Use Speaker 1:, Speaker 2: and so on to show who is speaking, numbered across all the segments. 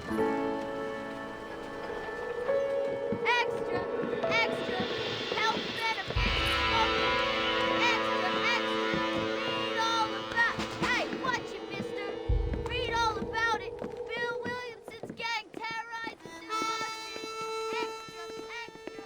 Speaker 1: Extra! Extra! Help benefits! Extra! Extra! Read all about... Hey, watch it, mister! Read all about it! Bill Williamson's gang terrorizes Boston! Extra! Extra!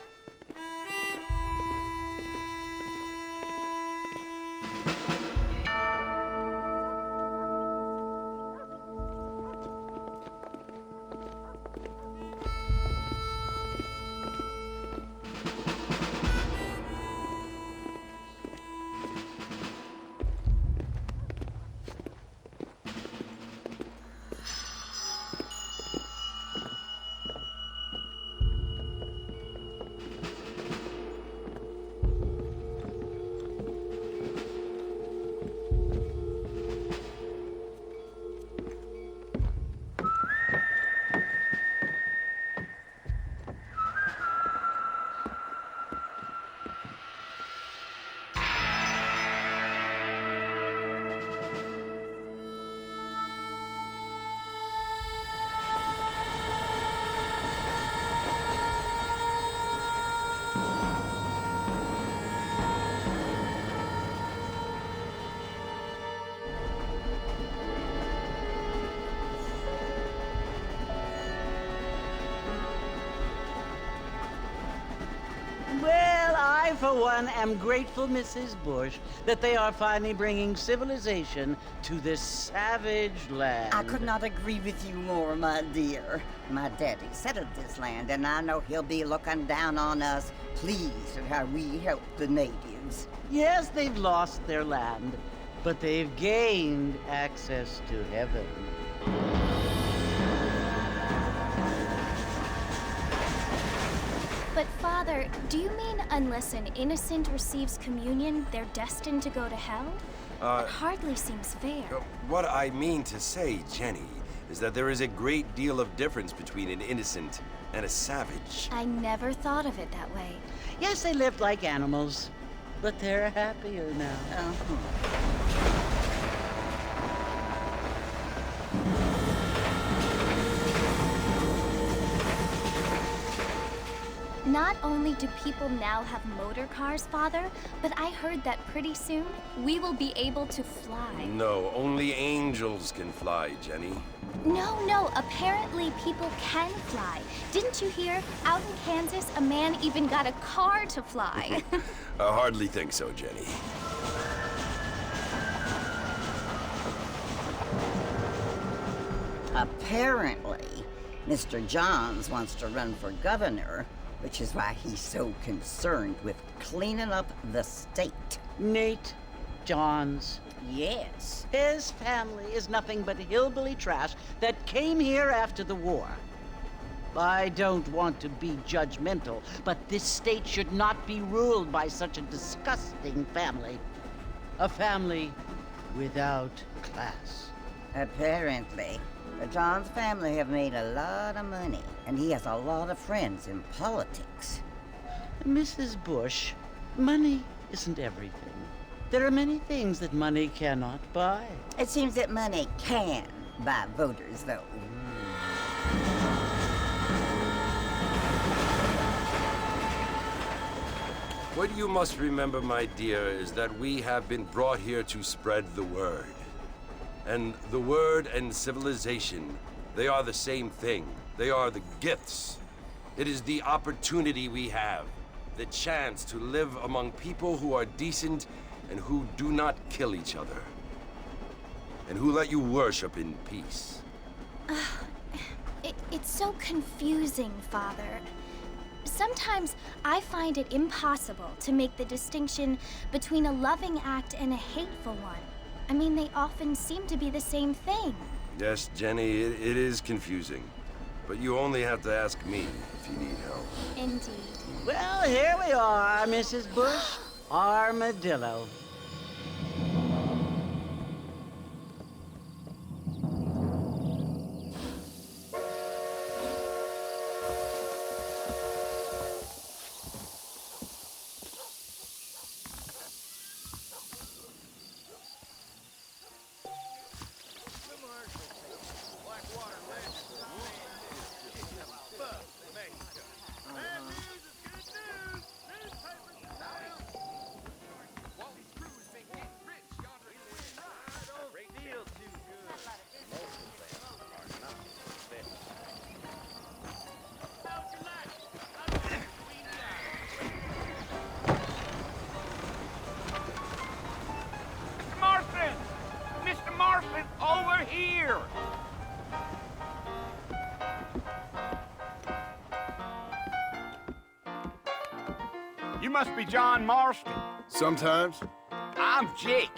Speaker 2: Well, I, for one, am grateful, Mrs. Bush, that they are finally bringing civilization to this savage land.
Speaker 3: I could not agree with you more, my dear. My daddy settled this land, and I know he'll be looking down on us, pleased at how we help the natives.
Speaker 2: Yes, they've lost their land, but they've gained access to heaven.
Speaker 4: But Father, do you mean unless an innocent receives communion, they're destined to go to hell? It hardly seems fair.
Speaker 5: What I mean to say, Jenny, is that there is a great deal of difference between an innocent and a savage.
Speaker 4: I never thought of it that way.
Speaker 2: Yes, they lived like animals, but they're happier now.
Speaker 4: Not only do people now have motor cars, Father, but I heard that pretty soon we will be able to fly.
Speaker 5: No, only angels can fly, Jenny.
Speaker 4: No, apparently people can fly. Didn't you hear? Out in Kansas, a man even got a car to fly.
Speaker 5: I hardly think so, Jenny.
Speaker 3: Apparently, Mr. Johns wants to run for governor, which is why he's so concerned with cleaning up the state.
Speaker 2: Nate Johns.
Speaker 3: Yes.
Speaker 2: His family is nothing but hillbilly trash that came here after the war. I don't want to be judgmental, but this state should not be ruled by such a disgusting family. A family without class.
Speaker 3: Apparently, the Johns family have made a lot of money, and he has a lot of friends in politics.
Speaker 2: Mrs. Bush, money isn't everything. There are many things that money cannot buy.
Speaker 3: It seems that money can buy voters, though.
Speaker 5: What you must remember, my dear, is that we have been brought here to spread the word. And the word and civilization, they are the same thing. They are the gifts. It is the opportunity we have, the chance to live among people who are decent and who do not kill each other, and who let you worship in peace.
Speaker 4: It's so confusing, Father. Sometimes I find it impossible to make the distinction between a loving act and a hateful one. I mean, they often seem to be the same thing.
Speaker 5: Yes, Jenny, it is confusing. But you only have to ask me if you need help.
Speaker 4: Indeed.
Speaker 2: Well, here we are, Mrs. Bush. Armadillo.
Speaker 6: You must be John Marston.
Speaker 7: Sometimes.
Speaker 6: I'm Jake.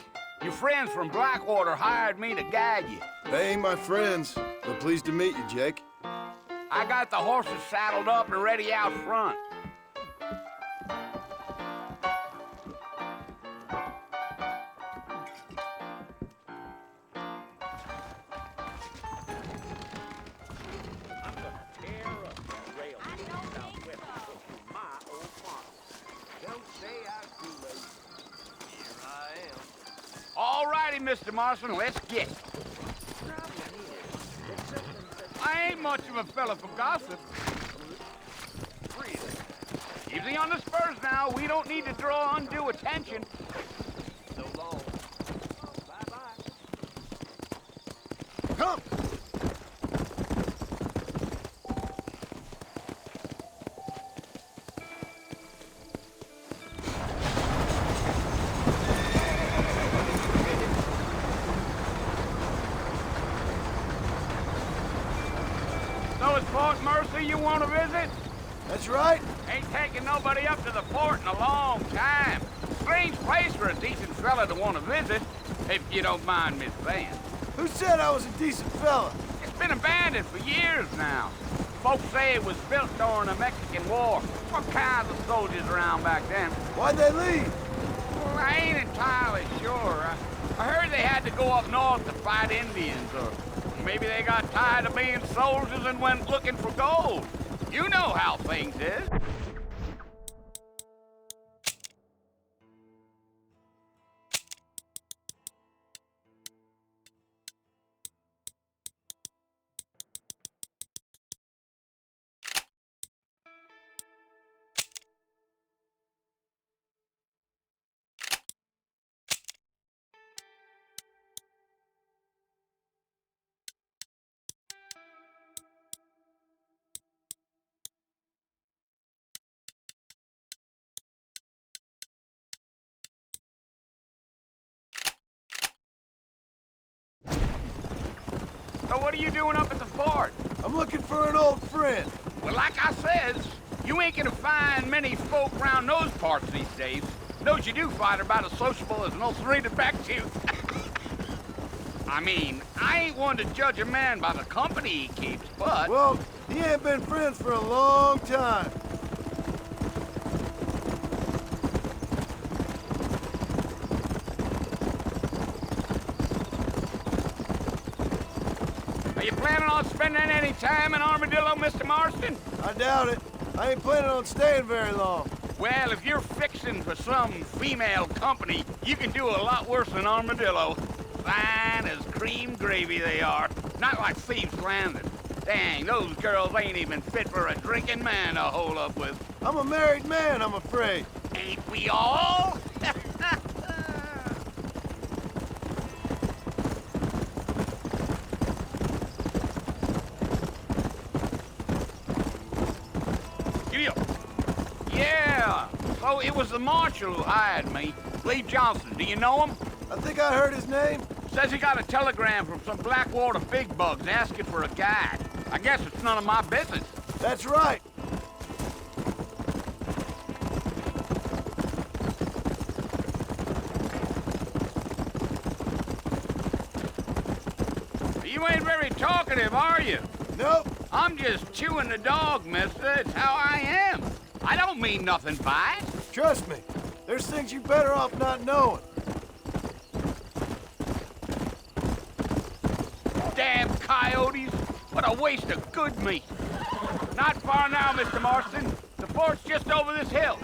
Speaker 6: Your friends from Blackwater hired me to guide you.
Speaker 7: They ain't my friends, but pleased to meet you, Jake.
Speaker 6: I got the horses saddled up and ready out front. All righty, Mr. Marston, let's get it. I ain't much of a fella for gossip. Easy on the spurs now. We don't need to draw undue attention. So long. Bye-bye.
Speaker 7: Come!
Speaker 6: So it's Fort Mercy you want to visit?
Speaker 7: That's right.
Speaker 6: Ain't taking nobody up to the fort in a long time. Strange place for a decent fella to want to visit, if you don't mind me saying.
Speaker 7: Who said I was a decent fella?
Speaker 6: It's been abandoned for years now. Folks say it was built during the Mexican War. What kinds of soldiers around back then?
Speaker 7: Why'd they leave?
Speaker 6: Well, I ain't entirely sure. I heard they had to go up north to fight Indians, or maybe they got tired of being soldiers and went looking for gold. You know how things is. So what are you doing up at the fort?
Speaker 7: I'm looking for an old friend.
Speaker 6: Well, like I says, you ain't gonna find many folk around those parts these days. Those you do find are about as sociable as an ulcerated back tooth. I mean, I ain't one to judge a man by the company he keeps, but...
Speaker 7: Well, he ain't been friends for a long time.
Speaker 6: Are you planning on spending any time in Armadillo, Mr. Marston?
Speaker 7: I doubt it. I ain't planning on staying very long.
Speaker 6: Well, if you're fixing for some female company, you can do a lot worse than Armadillo. Fine as cream gravy they are. Not like Thieves' Landing. Dang, those girls ain't even fit for a drinking man to hole up with.
Speaker 7: I'm a married man, I'm afraid.
Speaker 6: Ain't we all? Giddy up. Yeah, so it was the marshal who hired me. Lee Johnson, do you know him?
Speaker 7: I think I heard his name.
Speaker 6: Says he got a telegram from some Blackwater big bugs asking for a guide. I guess it's none of my business.
Speaker 7: That's right.
Speaker 6: You ain't very talkative, are you?
Speaker 7: Nope.
Speaker 6: I'm just chewing the dog, mister. It's how I am. I don't mean nothing by it.
Speaker 7: Trust me. There's things you're better off not knowing.
Speaker 6: Damn coyotes. What a waste of good meat. Not far now, Mr. Marston. The fort's just over this hill.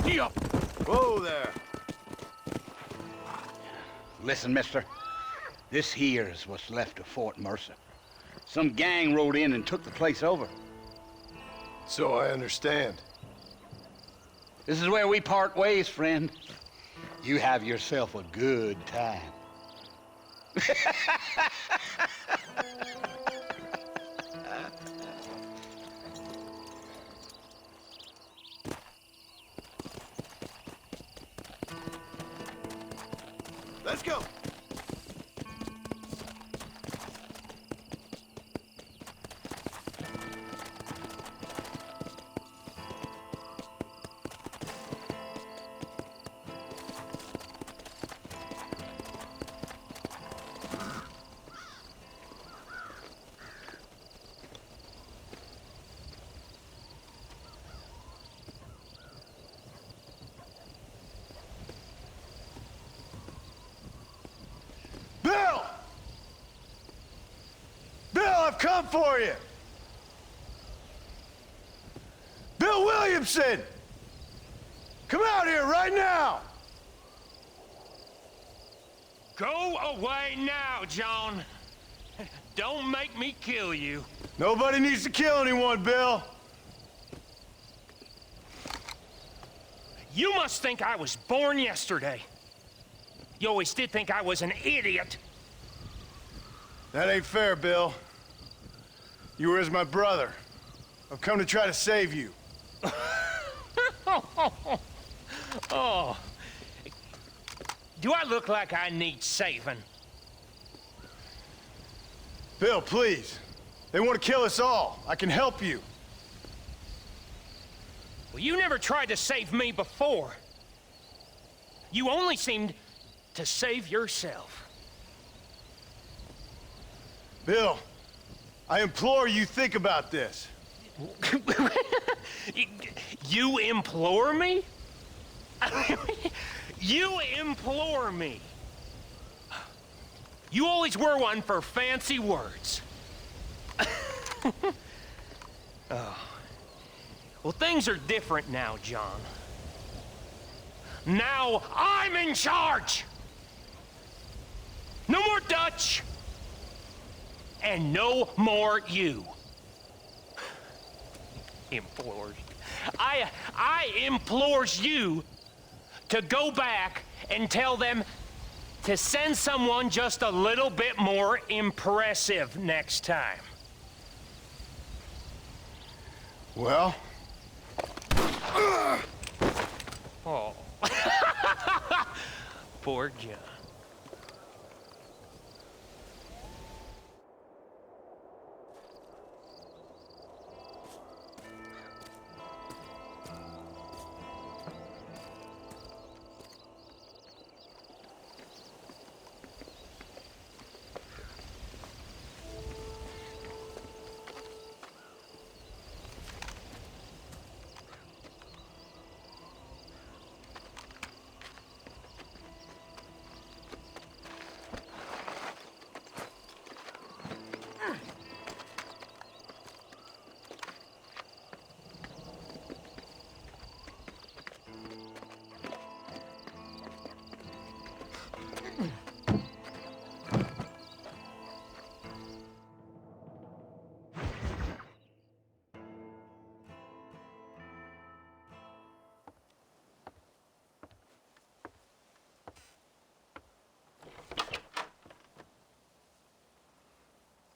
Speaker 6: Gee up.
Speaker 7: Whoa there.
Speaker 6: Listen, mister. This here is what's left of Fort Mercer. Some gang rode in and took the place over.
Speaker 7: So I understand.
Speaker 6: This is where we part ways, friend. You have yourself a good time.
Speaker 7: Let's go. I've come for you! Bill Williamson! Come out here right now!
Speaker 8: Go away now, John. Don't make me kill you.
Speaker 7: Nobody needs to kill anyone, Bill.
Speaker 8: You must think I was born yesterday. You always did think I was an idiot.
Speaker 7: That ain't fair, Bill. You were as my brother. I've come to try to save you.
Speaker 8: Oh. Do I look like I need saving?
Speaker 7: Bill, please. They want to kill us all. I can help you.
Speaker 8: Well, you never tried to save me before. You only seemed to save yourself.
Speaker 7: Bill, I implore you think about this.
Speaker 8: You implore me? You implore me. You always were one for fancy words. Oh. Well, things are different now, John. Now I'm in charge. No more Dutch. And no more you. Implores. I implores you to go back and tell them to send someone just a little bit more impressive next time.
Speaker 7: Well?
Speaker 8: Oh. Poor John.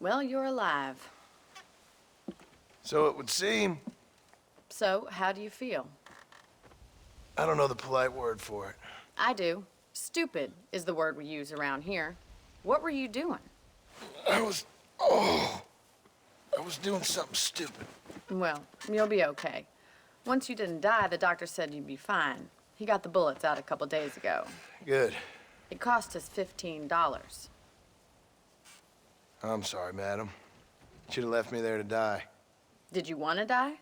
Speaker 9: Well, you're alive.
Speaker 7: So it would seem.
Speaker 9: So, how do you feel?
Speaker 7: I don't know the polite word for it.
Speaker 9: I do. Stupid is the word we use around here. What were you doing?
Speaker 7: I was doing something stupid.
Speaker 9: Well, you'll be okay. Once you didn't die, the doctor said you'd be fine. He got the bullets out a couple days ago.
Speaker 7: Good.
Speaker 9: It cost us $15.
Speaker 7: I'm sorry, madam. Should have left me there to die.
Speaker 9: Did you want to die?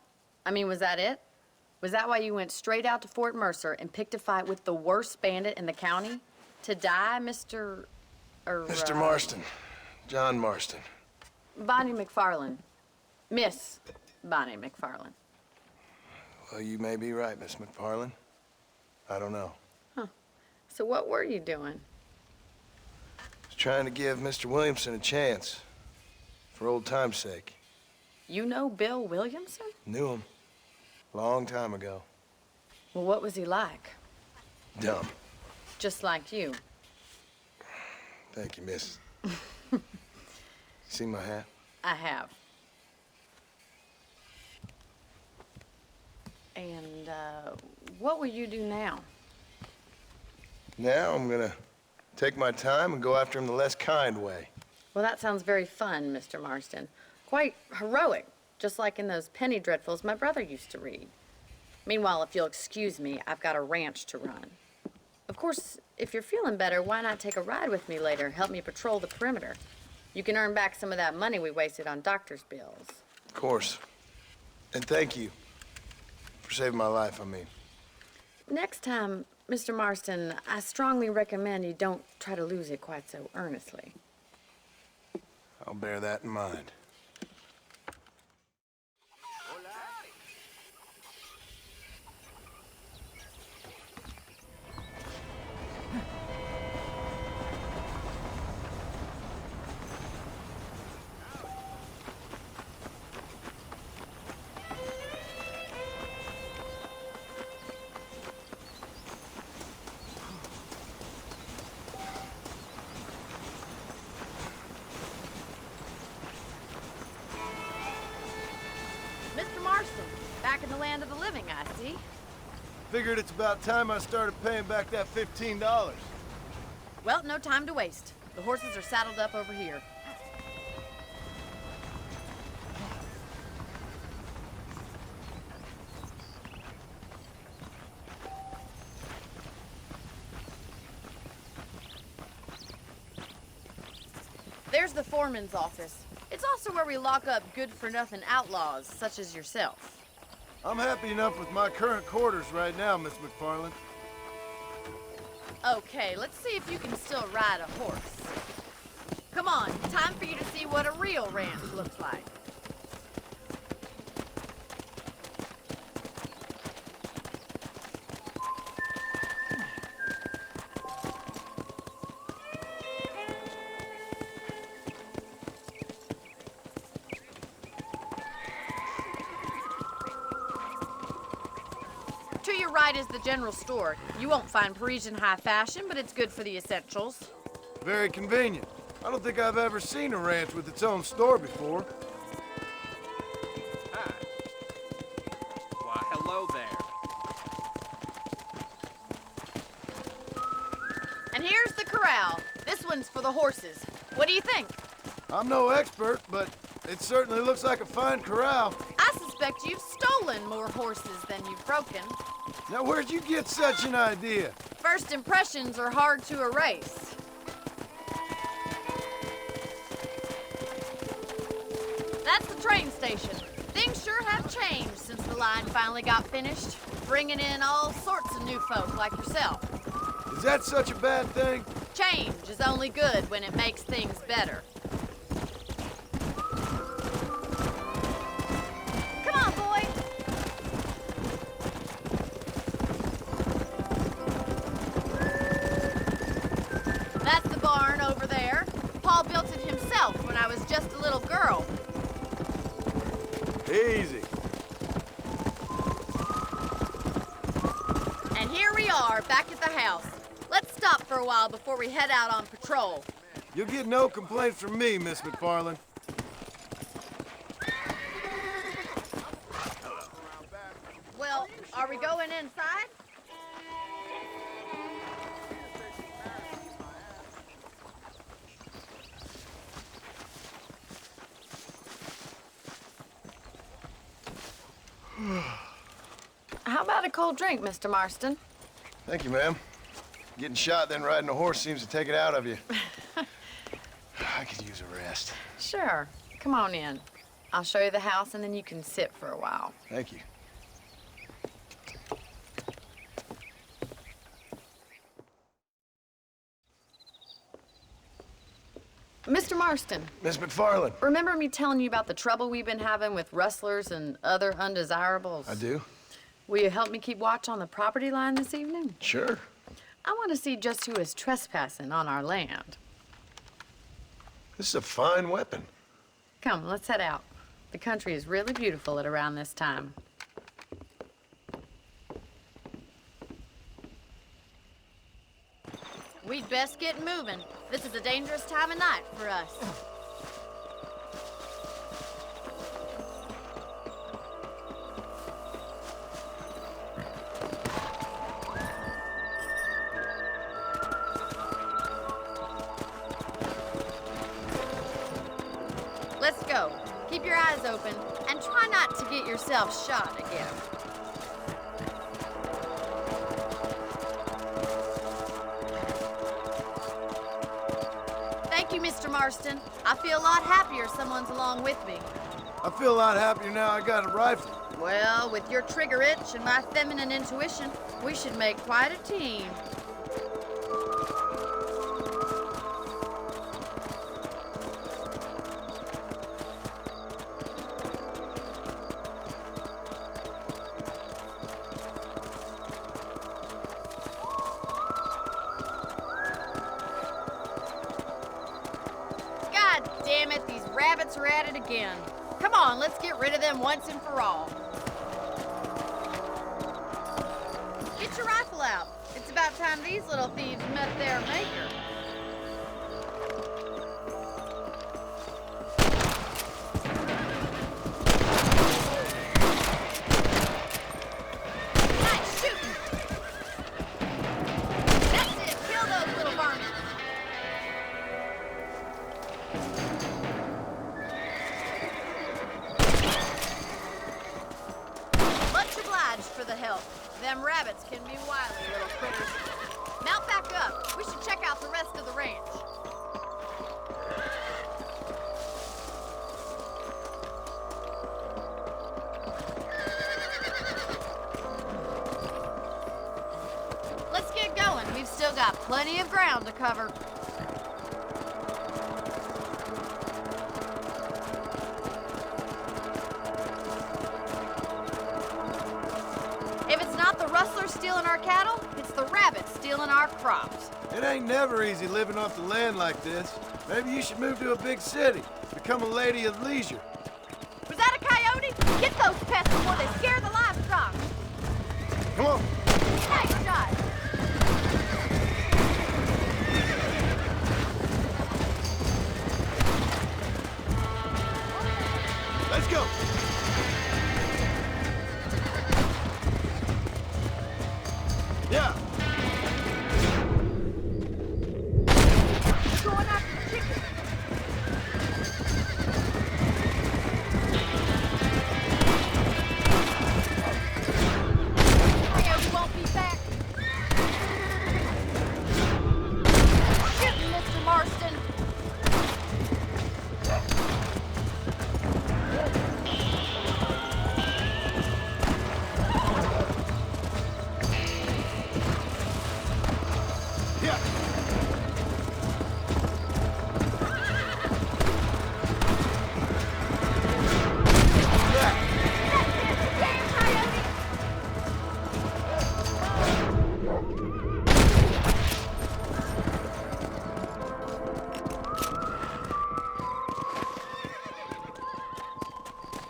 Speaker 9: I mean, was that it? Was that why you went straight out to Fort Mercer and picked a fight with the worst bandit in the county? To die, Mr.
Speaker 7: Mr. Marston. John Marston.
Speaker 9: Bonnie McFarland. Miss Bonnie McFarland.
Speaker 7: Well, you may be right, Miss McFarland. I don't know.
Speaker 9: So what were you doing?
Speaker 7: I was trying to give Mr. Williamson a chance. For old time's sake.
Speaker 9: You know Bill Williamson?
Speaker 7: Knew him. Long time ago.
Speaker 9: Well, what was he like?
Speaker 7: Dumb.
Speaker 9: Just like you.
Speaker 7: Thank you, miss. See my hat?
Speaker 9: I have. And, what will you do now?
Speaker 7: Now I'm gonna take my time and go after him the less kind way.
Speaker 9: Well, that sounds very fun, Mr. Marston. Quite heroic, just like in those penny dreadfuls my brother used to read. Meanwhile, if you'll excuse me, I've got a ranch to run. Of course, if you're feeling better, why not take a ride with me later? Help me patrol the perimeter. You can earn back some of that money we wasted on doctor's bills.
Speaker 7: Of course. And thank you. For saving my life, I mean.
Speaker 9: Next time, Mr. Marston, I strongly recommend you don't try to lose it quite so earnestly.
Speaker 7: I'll bear that in mind. Figured it's about time I started paying back that $15.
Speaker 9: Well, no time to waste. The horses are saddled up over here. There's the foreman's office. It's also where we lock up good-for-nothing outlaws, such as yourself.
Speaker 7: I'm happy enough with my current quarters right now, Miss McFarland.
Speaker 9: Okay, let's see if you can still ride a horse. Come on, time for you to see what a real ranch looks like. To your right is the general store. You won't find Parisian high fashion, but it's good for the essentials.
Speaker 7: Very convenient. I don't think I've ever seen a ranch with its own store before.
Speaker 10: Hi. Why, hello there.
Speaker 9: And here's the corral. This one's for the horses. What do you think?
Speaker 7: I'm no expert, but it certainly looks like a fine corral.
Speaker 9: I suspect you've stolen more horses than you've broken.
Speaker 7: Now, where'd you get such an idea?
Speaker 9: First impressions are hard to erase. That's the train station. Things sure have changed since the line finally got finished, bringing in all sorts of new folk like yourself.
Speaker 7: Is that such a bad thing?
Speaker 9: Change is only good when it makes things better. Come on, boy. That's the barn over there. Paul built it himself when I was just a little girl.
Speaker 7: Easy.
Speaker 9: And here we are, back at the house. Let's stop for a while before we head out on patrol.
Speaker 7: You'll get no complaints from me, Miss McFarland.
Speaker 9: Well, are we going inside? How about a cold drink, Mr. Marston?
Speaker 7: Thank you, ma'am. Getting shot, then riding a horse seems to take it out of you. I could use a rest.
Speaker 9: Sure. Come on in. I'll show you the house, and then you can sit for a while.
Speaker 7: Thank you.
Speaker 9: Mr. Marston,
Speaker 7: Miss McFarland.
Speaker 9: remember me telling you about the trouble we've been having with rustlers and other undesirables?
Speaker 7: I do?
Speaker 9: Will you help me keep watch on the property line this evening?
Speaker 7: Sure.
Speaker 9: I want to see just who is trespassing on our land.
Speaker 7: This is a fine weapon.
Speaker 9: Come, let's head out. The country is really beautiful at around this time. We'd best get moving. This is a dangerous time of night for us. Let's go. Keep your eyes open and try not to get yourself shot again. Thank you, Mr. Marston. I feel a lot happier someone's along with me.
Speaker 7: I feel a lot happier now I got a rifle.
Speaker 9: Well, with your trigger itch and my feminine intuition, we should make quite a team. God damn it, these rabbits are at it again. Come on, let's get rid of them once and for all. Get your rifle out. It's about time these little thieves met their maker. Nice shooting.
Speaker 11: rabbits can be wily little critters. Mount back up. We should check out the rest of the ranch. Let's get going. We've still got plenty of ground to cover. If it's not the rustlers stealing our cattle, it's the rabbits stealing our crops.
Speaker 7: It ain't never easy living off the land like this. Maybe you should move to a big city. Become a lady of leisure.
Speaker 11: Was that a coyote? Get those pests before they scare the livestock.
Speaker 7: Come on.
Speaker 11: Nice shot.
Speaker 7: Let's go. Yeah.
Speaker 11: Going after the chicken. Coyote won't be back. Shoot him, Mr. Marston.
Speaker 7: Yeah.
Speaker 11: Damn coyote.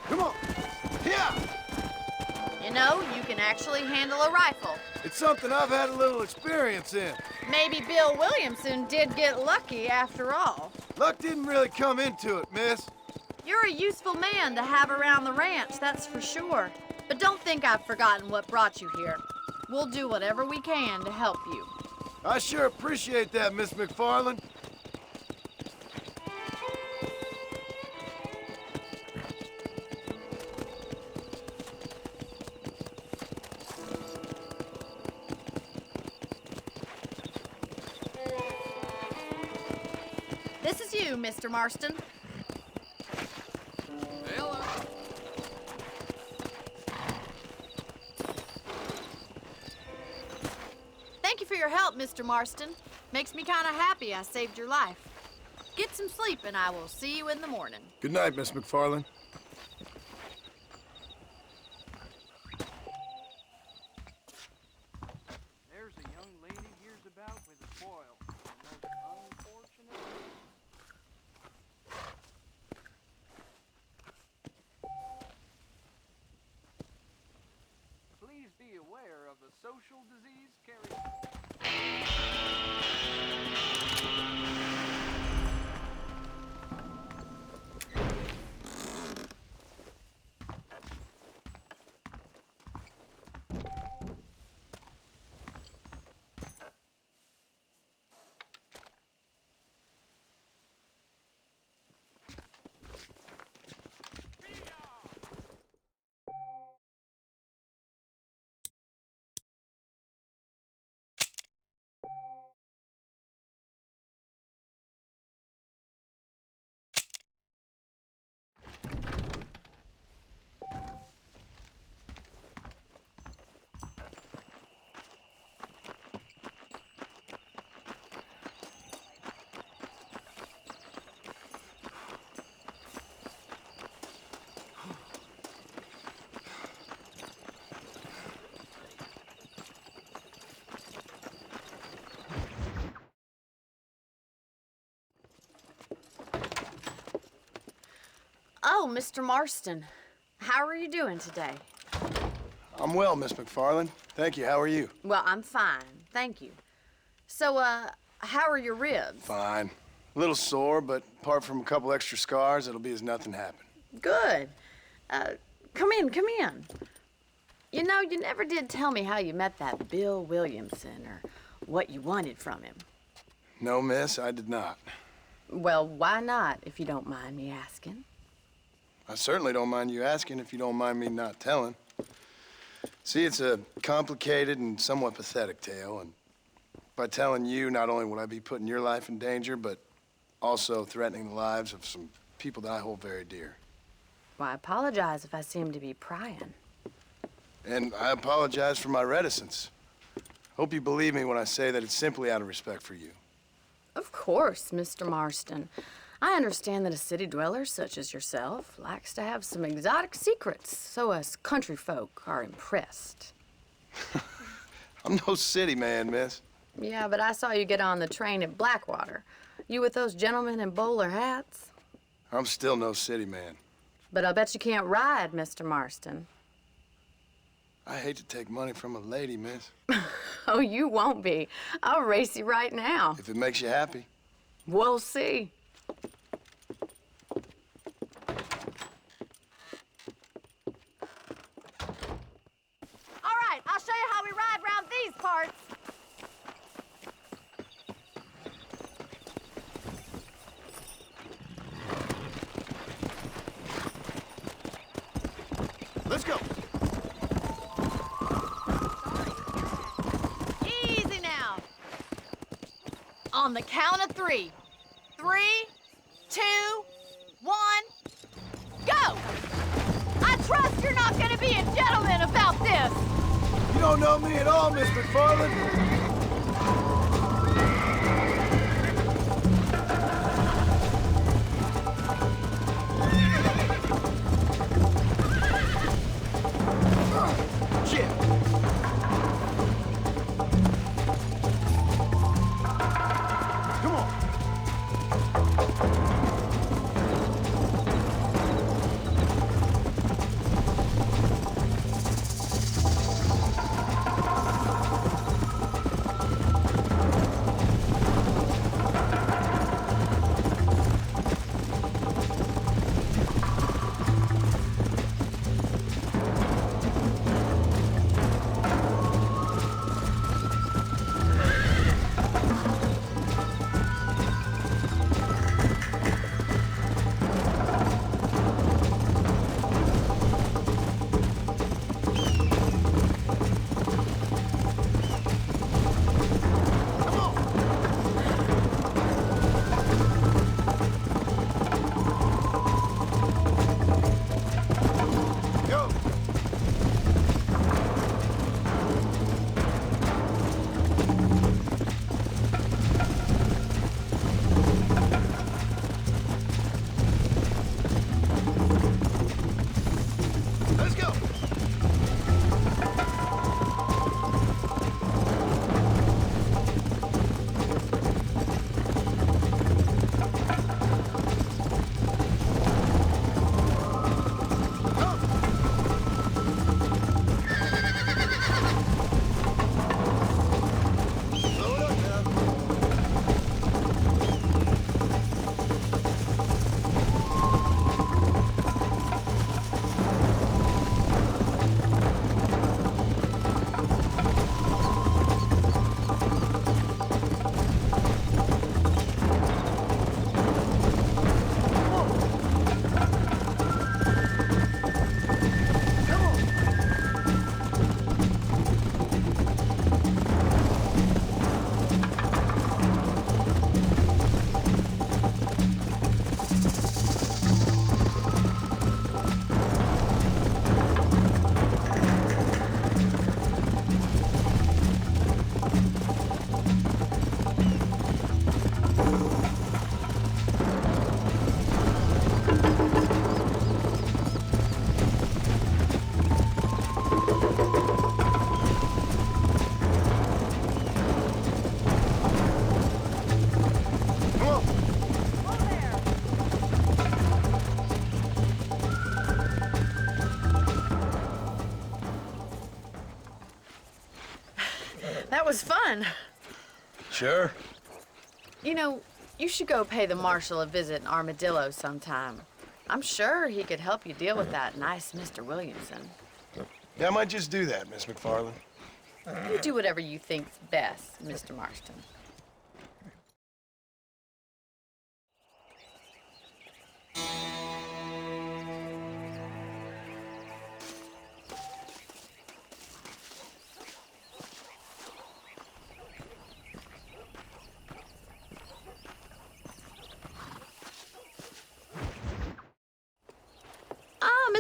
Speaker 7: Come on. Yeah.
Speaker 11: You know, you can actually handle a rifle.
Speaker 7: It's something I've had a little experience in.
Speaker 11: Maybe Bill Williamson did get lucky after all.
Speaker 7: Luck didn't really come into it, miss.
Speaker 11: You're a useful man to have around the ranch, that's for sure. But don't think I've forgotten what brought you here. We'll do whatever we can to help you.
Speaker 7: I sure appreciate that, Miss McFarland.
Speaker 11: This is you, Mr. Marston.
Speaker 10: Hello.
Speaker 11: Thank you for your help, Mr. Marston. Makes me kind of happy I saved your life. Get some sleep and I will see you in the morning.
Speaker 7: Good night, Miss McFarland.
Speaker 10: There's a young lady hears about with a foil. The most unfortunate. Please be aware of the social disease carried.
Speaker 9: Oh, Mr. Marston. How are you doing today?
Speaker 7: I'm well, Miss McFarland. Thank you. How are you?
Speaker 9: Well, I'm fine. Thank you. So, how are your ribs?
Speaker 7: Fine. A little sore, but apart from a couple extra scars, it'll be as nothing happened.
Speaker 9: Good. Come in, come in. You know, you never did tell me how you met that Bill Williamson or what you wanted from him.
Speaker 7: No, miss, I did not.
Speaker 9: Well, why not, if you don't mind me asking?
Speaker 7: I certainly don't mind you asking if you don't mind me not telling. See, it's a complicated and somewhat pathetic tale, and by telling you, not only will I be putting your life in danger, but also threatening the lives of some people that I hold very dear.
Speaker 9: Well, I apologize if I seem to be prying.
Speaker 7: And I apologize for my reticence. Hope you believe me when I say that it's simply out of respect for you.
Speaker 9: Of course, Mr. Marston. I understand that a city dweller such as yourself likes to have some exotic secrets, so us country folk are impressed.
Speaker 7: I'm no city man, miss.
Speaker 9: Yeah, but I saw you get on the train at Blackwater. You with those gentlemen in bowler hats?
Speaker 7: I'm still no city man.
Speaker 9: But I'll bet you can't ride, Mr. Marston.
Speaker 7: I hate to take money from a lady, miss.
Speaker 9: Oh, you won't be. I'll race you right now.
Speaker 7: If it makes you happy.
Speaker 9: We'll see.
Speaker 11: All right, I'll show you how we ride around these parts.
Speaker 7: Let's go.
Speaker 11: Easy now. On the count of 3. 3, 2, 1, go! I trust you're not gonna be a gentleman about this.
Speaker 7: You don't know me at all, Miss McFarland.
Speaker 9: That was fun.
Speaker 7: Sure.
Speaker 9: You know, you should go pay the marshal a visit in Armadillo sometime. I'm sure he could help you deal with that nice Mr. Williamson.
Speaker 7: Yeah, I might just do that, Miss McFarland.
Speaker 9: You do whatever you think's best, Mr. Marston.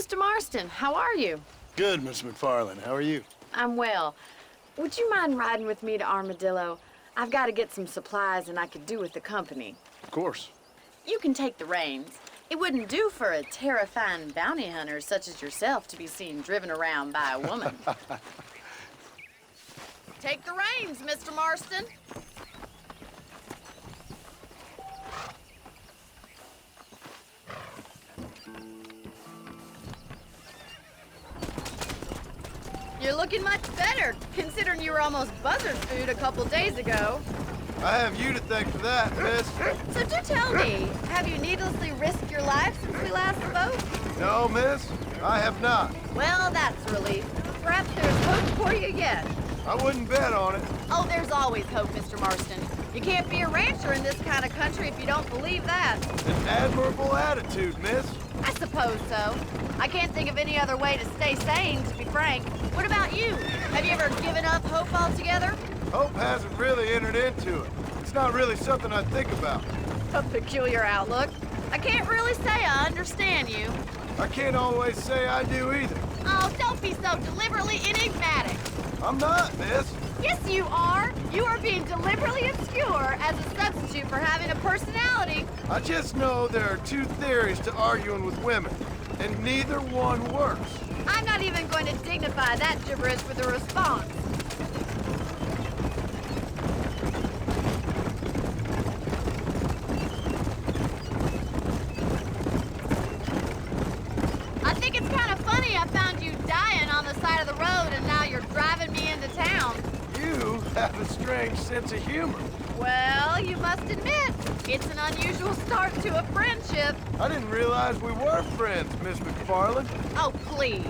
Speaker 9: Mr. Marston, how are you?
Speaker 7: Good, Miss McFarland. How are you?
Speaker 9: I'm well. Would you mind riding with me to Armadillo? I've got to get some supplies and I could do with the company.
Speaker 7: Of course.
Speaker 9: You can take the reins. It wouldn't do for a terrifying bounty hunter such as yourself to be seen driven around by a woman.
Speaker 11: Take the reins, Mr. Marston. You're looking much better, considering you were almost buzzard food a couple days ago.
Speaker 7: I have you to thank for that, miss.
Speaker 11: So do tell me, have you needlessly risked your life since we last spoke?
Speaker 7: No, miss, I have not.
Speaker 11: Well, that's a relief. Perhaps there's hope for you yet.
Speaker 7: I wouldn't bet on it.
Speaker 11: Oh, there's always hope, Mr. Marston. You can't be a rancher in this kind of country if you don't believe that.
Speaker 7: An admirable attitude, miss.
Speaker 11: I suppose so. I can't think of any other way to stay sane, to be frank. What about you? Have you ever given up hope altogether?
Speaker 7: Hope hasn't really entered into it. It's not really something I think about.
Speaker 11: A peculiar outlook. I can't really say I understand you.
Speaker 7: I can't always say I do either.
Speaker 11: Oh, don't be so deliberately enigmatic.
Speaker 7: I'm not, miss.
Speaker 11: Yes, you are. You are being deliberately obscure as a substitute for having a personality.
Speaker 7: I just know there are two theories to arguing with women, and neither one works.
Speaker 11: I'm not even going to dignify that gibberish with a response. I think it's kind of funny I found you dying on the side of the road and now you're driving me into town.
Speaker 7: You have a strange sense of humor.
Speaker 11: Well, you must admit, it's an unusual start to a friendship.
Speaker 7: I didn't realize we were friends, Miss McFarland.
Speaker 11: Oh, please.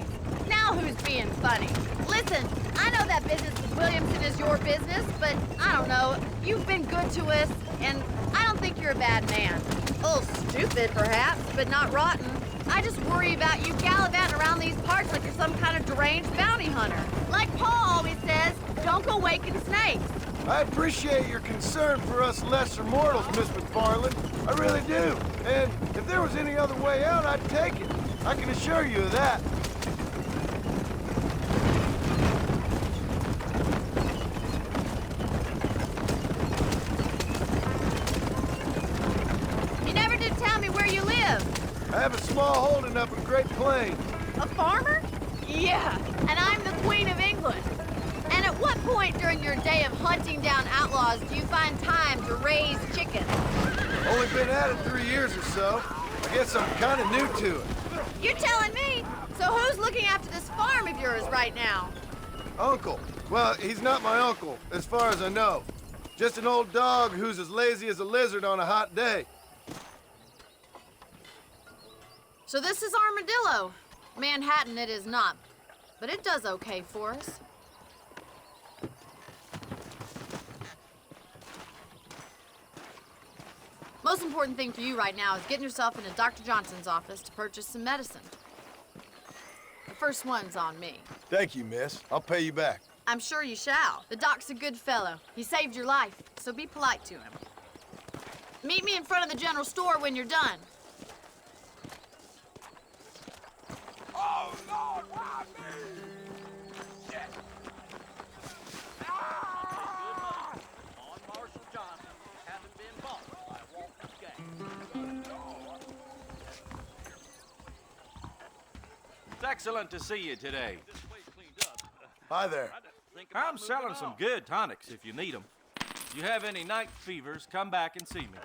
Speaker 11: Now who's being funny? Listen, I know that business with Williamson is your business, but I don't know. You've been good to us, and I don't think you're a bad man. A little stupid, perhaps, but not rotten. I just worry about you gallivanting around these parts like you're some kind of deranged bounty hunter. Like Paul always says, don't go waking snakes.
Speaker 7: I appreciate your concern for us lesser mortals, Miss McFarland. I really do. And if there was any other way out, I'd take it. I can assure you of that.
Speaker 11: You never did tell me where you live.
Speaker 7: I have a small holding up in Great Plains.
Speaker 11: A farmer? Yeah, and I'm the Queen of England. And at what point during your day of hunting down outlaws do you find time to raise chickens?
Speaker 7: Only been at it 3 years or so. I guess I'm kind of new to it.
Speaker 11: You're telling me? So who's looking after this farm of yours right now?
Speaker 7: Uncle. Well, he's not my uncle, as far as I know. Just an old dog who's as lazy as a lizard on a hot day.
Speaker 11: So this is Armadillo. Manhattan it is not, but it does okay for us. Most important thing for you right now is getting yourself into Dr. Johnson's office to purchase some medicine. The first one's on me.
Speaker 7: Thank you, miss. I'll pay you back.
Speaker 11: I'm sure you shall. The doc's a good fellow. He saved your life, so be polite to him. Meet me in front of the general store when you're done.
Speaker 6: Oh, Lord, why me? Shit. Ah!
Speaker 10: On Marshal Johnson, having been bought by Walter's gang.
Speaker 12: It's excellent to see you today.
Speaker 7: Hi there.
Speaker 12: I'm selling some good tonics if you need them. If you have any night fevers, come back and see me.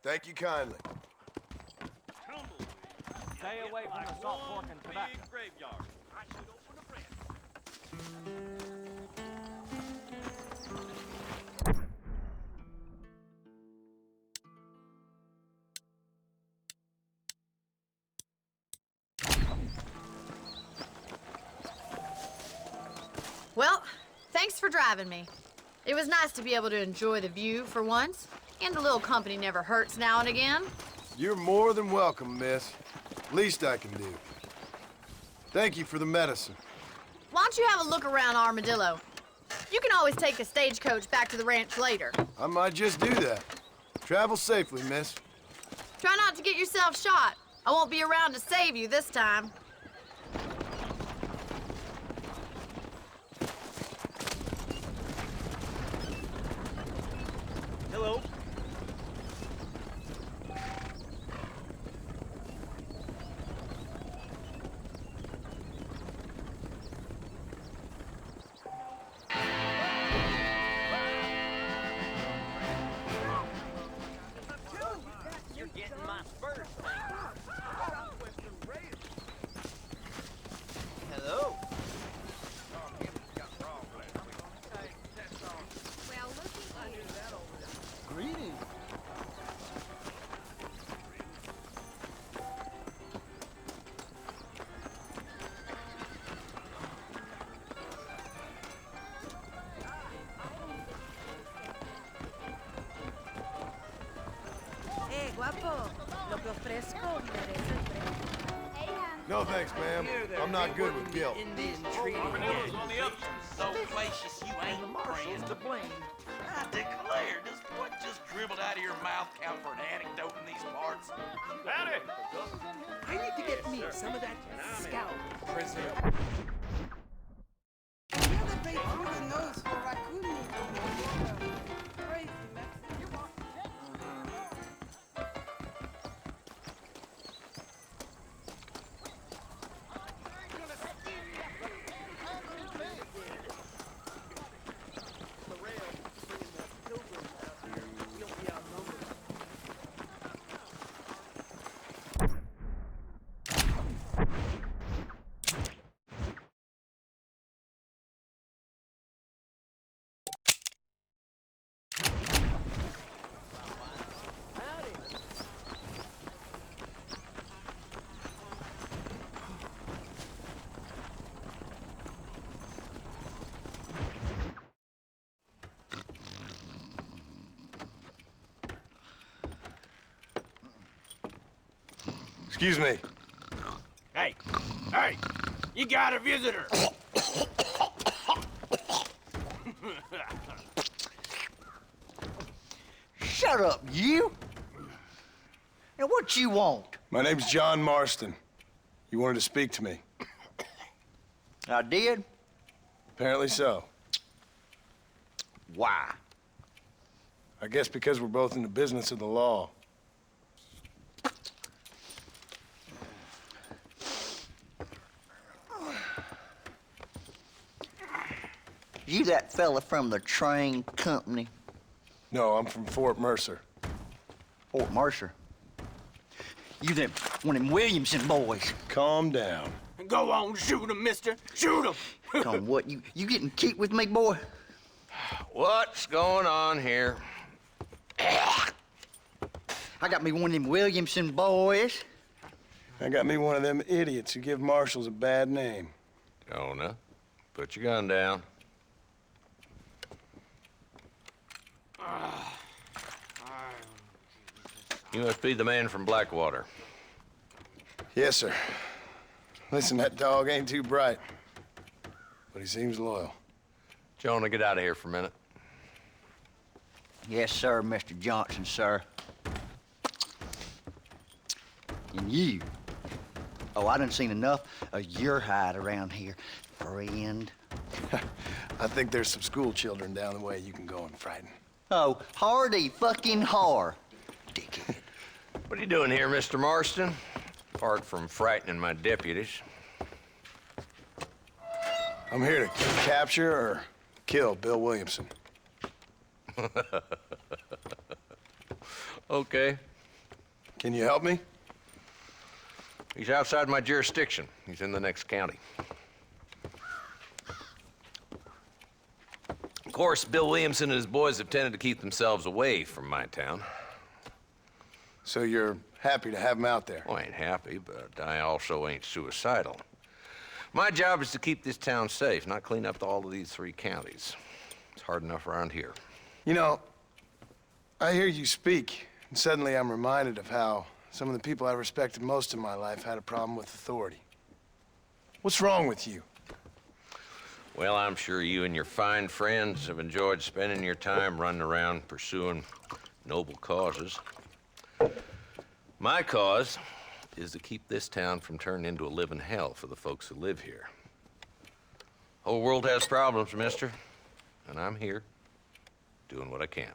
Speaker 7: Thank you kindly.
Speaker 12: Stay away from the salt pork and tobacco.
Speaker 10: Graveyard. I should open a branch.
Speaker 11: Well, thanks for driving me. It was nice to be able to enjoy the view for once, and a little company never hurts now and again.
Speaker 7: You're more than welcome, miss. Least I can do. Thank you for the medicine.
Speaker 11: Why don't you have a look around Armadillo? You can always take a stagecoach back to the ranch later.
Speaker 7: I might just do that. Travel safely, miss.
Speaker 11: Try not to get yourself shot. I won't be around to save you this time.
Speaker 8: Hello. You're getting my spurs. Hello.
Speaker 7: Greetings.
Speaker 13: Guapo, lo que ofrezco merece el premio.
Speaker 7: No thanks, ma'am. I'm not good with guilt.
Speaker 14: So fallacious you ain't friend.
Speaker 12: to blame.
Speaker 14: I declare, does what just dribbled out of your mouth count for an anecdote in these parts?
Speaker 12: Howdy!
Speaker 13: I need to get me some of that scalp.
Speaker 7: Excuse me.
Speaker 12: Hey, hey, you got a visitor.
Speaker 15: Shut up, you! Now, what you want?
Speaker 7: My name's John Marston. You wanted to speak to me.
Speaker 15: I did?
Speaker 7: Apparently so.
Speaker 15: Why?
Speaker 7: I guess because we're both in the business of the law.
Speaker 15: You that fella from the train company?
Speaker 7: No, I'm from Fort Mercer.
Speaker 15: Fort Mercer? You them, one of them Williamson boys.
Speaker 7: Calm down.
Speaker 12: Go on, shoot him, mister. Shoot him.
Speaker 15: Come on, what, you getting kicked with me, boy?
Speaker 14: What's going on here?
Speaker 15: I got me one of them Williamson boys.
Speaker 7: I got me one of them idiots who give marshals a bad name.
Speaker 5: Jonah, put your gun down. You must be the man from Blackwater.
Speaker 7: Yes, sir. Listen, that dog ain't too bright, but he seems loyal.
Speaker 5: Jonah, get out of here for a minute.
Speaker 15: Yes, sir, Mr. Johnson, sir. And you. Oh, I done seen enough of your hide around here, friend.
Speaker 7: I think there's some school children down the way you can go and frighten.
Speaker 15: Oh, hardy fucking har. Dickhead.
Speaker 5: What are you doing here, Mr. Marston? Apart from frightening my deputies.
Speaker 7: I'm here to capture or kill Bill Williamson.
Speaker 5: Okay.
Speaker 7: Can you help me?
Speaker 5: He's outside my jurisdiction. He's in the next county. Of course, Bill Williamson and his boys have tended to keep themselves away from my town.
Speaker 7: So you're happy to have him out there?
Speaker 5: Well, I ain't happy, but I also ain't suicidal. My job is to keep this town safe, not clean up all of these 3 counties. It's hard enough around here.
Speaker 7: You know, I hear you speak, and suddenly I'm reminded of how some of the people I respected most in my life had a problem with authority. What's wrong with you?
Speaker 5: Well, I'm sure you and your fine friends have enjoyed spending your time running around pursuing noble causes. My cause
Speaker 16: is to keep this town from turning into a living hell for the folks who live here. Whole world has problems, mister, and I'm here doing what I can.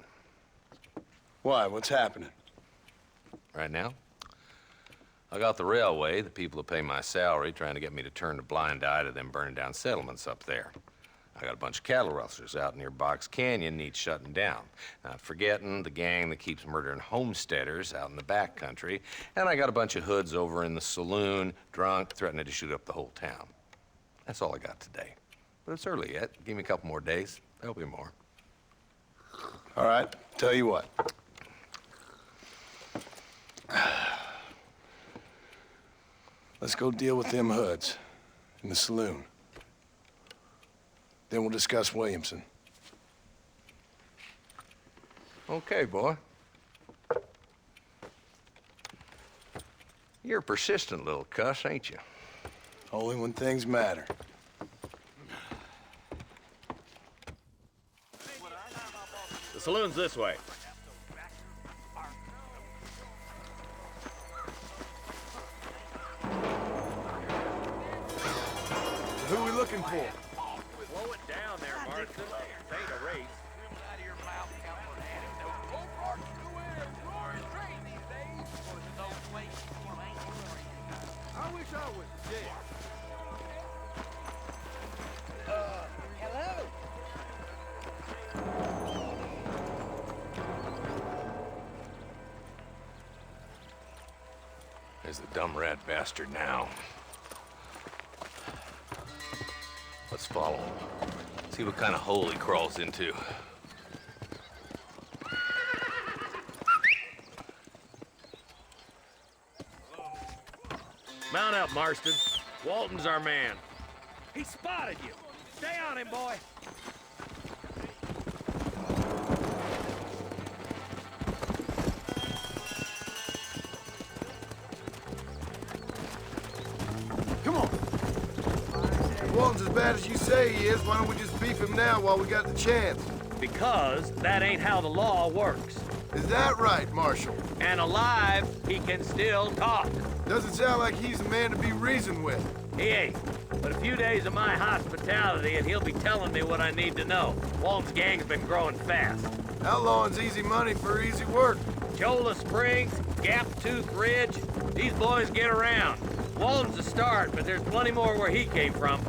Speaker 7: Why? What's happening?
Speaker 16: Right now, I got the railway, the people that pay my salary, trying to get me to turn a blind eye to them burning down settlements up there. I got a bunch of cattle rustlers out near Box Canyon needs shutting down. Not forgetting the gang that keeps murdering homesteaders out in the back country. And I got a bunch of hoods over in the saloon, drunk, threatening to shoot up the whole town. That's all I got today. But it's early yet. Give me a couple more days. There'll be more.
Speaker 7: All right, tell you what. Let's go deal with them hoods in the saloon. Then we'll discuss Williamson.
Speaker 16: Okay, boy. You're a persistent little cuss, ain't you?
Speaker 7: Only when things matter.
Speaker 12: The saloon's this way.
Speaker 7: Who are we looking for?
Speaker 12: Slow it down there, Marston. This ain't a race.
Speaker 10: I wish I was dead.
Speaker 3: Hello?
Speaker 16: There's the dumb rat bastard now. Let's follow him. See what kind of hole he crawls into.
Speaker 12: Mount up, Marston. Walton's our man. He spotted you. Stay on him, boy.
Speaker 7: Come on. If Walton's as bad as you say he is, why don't we just beef him now while we got the chance?
Speaker 12: Because that ain't how the law works.
Speaker 7: Is that right, Marshal?
Speaker 12: And alive, he can still talk.
Speaker 7: Doesn't sound like he's a man to be reasoned with.
Speaker 12: He ain't. But a few days of my hospitality and he'll be telling me what I need to know. Walton's gang's been growing fast.
Speaker 7: Outlawing's easy money for easy work.
Speaker 12: Cholla Springs, Gap Tooth Ridge, these boys get around. Walton's a start, but there's plenty more where he came from.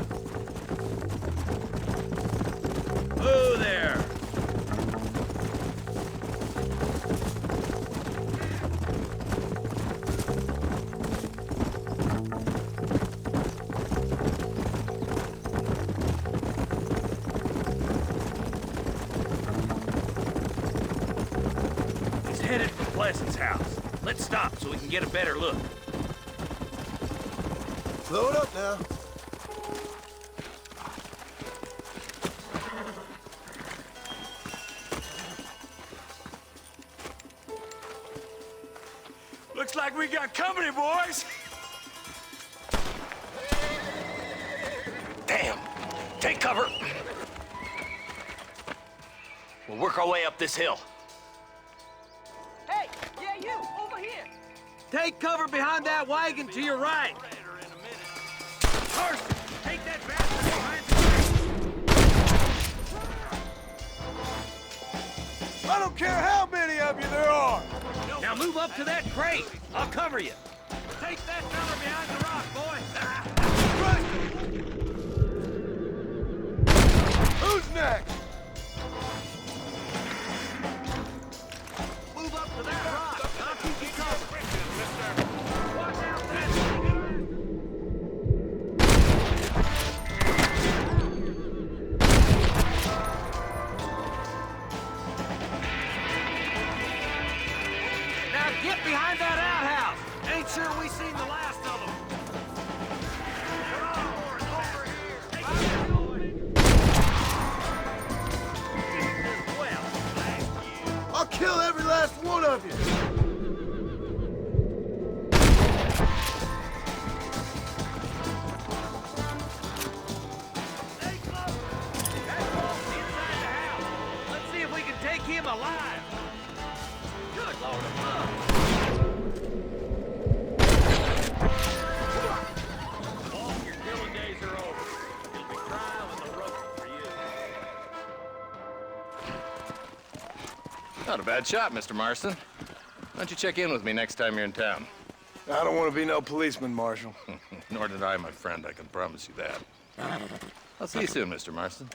Speaker 12: Whoa there! He's headed for Pleasant's house. Let's stop so we can get a better look.
Speaker 7: Slow it up now.
Speaker 12: Looks like we got company, boys!
Speaker 8: Damn! Take cover! We'll work our way up this hill.
Speaker 10: Hey, yeah, you, over here.
Speaker 12: Take cover behind that wagon to your right. Carson, take that bastard behind the
Speaker 7: I don't care how many of you there are.
Speaker 12: Now move up to that crate. I'll cover you. Take that fella behind the rock, boy.
Speaker 7: Who's next?
Speaker 12: Move up to that rock. I'll keep you covered. Watch out, man. Now get behind that outhouse. Ain't sure we seen the last of them.
Speaker 7: I'll kill every last one of you.
Speaker 12: Let's see if we can take him alive. Good Lord above.
Speaker 16: Not a bad shot, Mr. Marston. Why don't you check in with me next time you're in town?
Speaker 7: I don't want to be no policeman, Marshal.
Speaker 16: Nor did I, my friend. I can promise you that. I'll see you soon, Mr. Marston.